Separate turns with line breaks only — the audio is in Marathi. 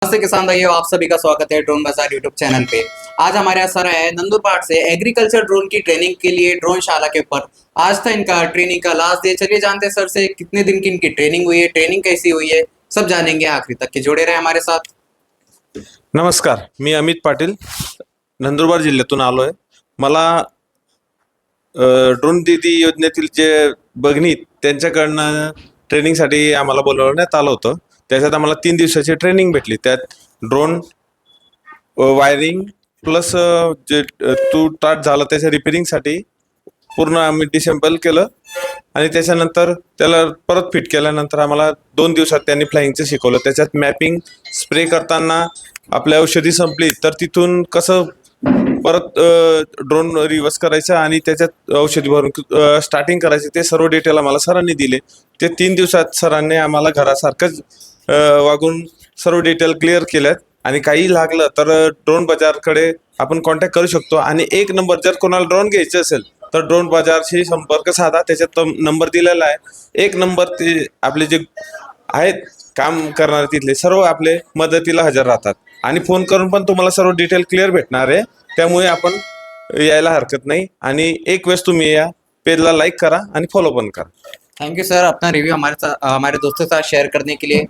नमस्ते किसान भाइयों, आप सभी का स्वागत है ड्रोन बाजार यूट्यूब चैनल पे। आज हमारे यहाँ सर है नंदुरबार से एग्रीकल्चर ड्रोन की ट्रेनिंग के लिए ड्रोन शाला के ऊपर। आज था इनका ट्रेनिंग का लास्ट डे। चलिए जानते हैं सर से कितने दिन की इनकी ट्रेनिंग हुई है, ट्रेनिंग कैसी हुई है, सब जानेंगे। आखिरी तक के जुड़े रहे हमारे साथ।
नमस्कार, मी अमित पाटील नंदुरबार जिल्ह्यातून आलो आहे. मला ड्रोन दीदी योजनेतील जे भगिनी त्यांच्याकडनं ट्रेनिंगसाठी आम्हाला बोलवण्यात आलं होतं. त्याच्यात आम्हाला 3 दिवसाची ट्रेनिंग भेटली. त्यात ड्रोन वायरिंग प्लस जे तुटताट झालं त्याच्या रिपेरिंगसाठी पूर्ण आम्ही डिसेंबल केलं आणि त्याच्यानंतर त्याला परत फिट केल्यानंतर आम्हाला 2 दिवसात त्यांनी फ्लाइंगचं शिकवलं. त्याच्यात मॅपिंग, स्प्रे करताना आपली औषधी संपली तर तिथून कसं परत ड्रोन रिव्हर्स करायचं आणि त्याच्यात औषधी भरून स्टार्टिंग करायची ते सर्व डिटेल आम्हाला सरांनी दिले. ते 3 दिवसात सरांनी आम्हाला घरासारखंच वागून सर्व डिटेल क्लिअर केल्यात. आणि काही लागलं तर ड्रोन बाजारकडे आपण कॉन्टॅक्ट करू शकतो. आणि 1 नंबर जर कोणाला ड्रोन घ्यायचं असेल तर ड्रोन बाजारशी संपर्क साधा. त्याच्यात नंबर दिलेला आहे. 1 नंबर ते आपले जे आहेत काम करणारे तिथले सर्व आपले मदतीला हजर राहतात आणि फोन करून पण तुम्हाला सर्व डिटेल क्लिअर भेटणार आहे. त्यामुळे आपण यायला हरकत नाही. आणि एक वेळेस तुम्ही या पेजला लाईक करा आणि फॉलो पण करा.
Thank you sir, Apna review हमारे दोस्तों के साथ शेयर करने के लिए।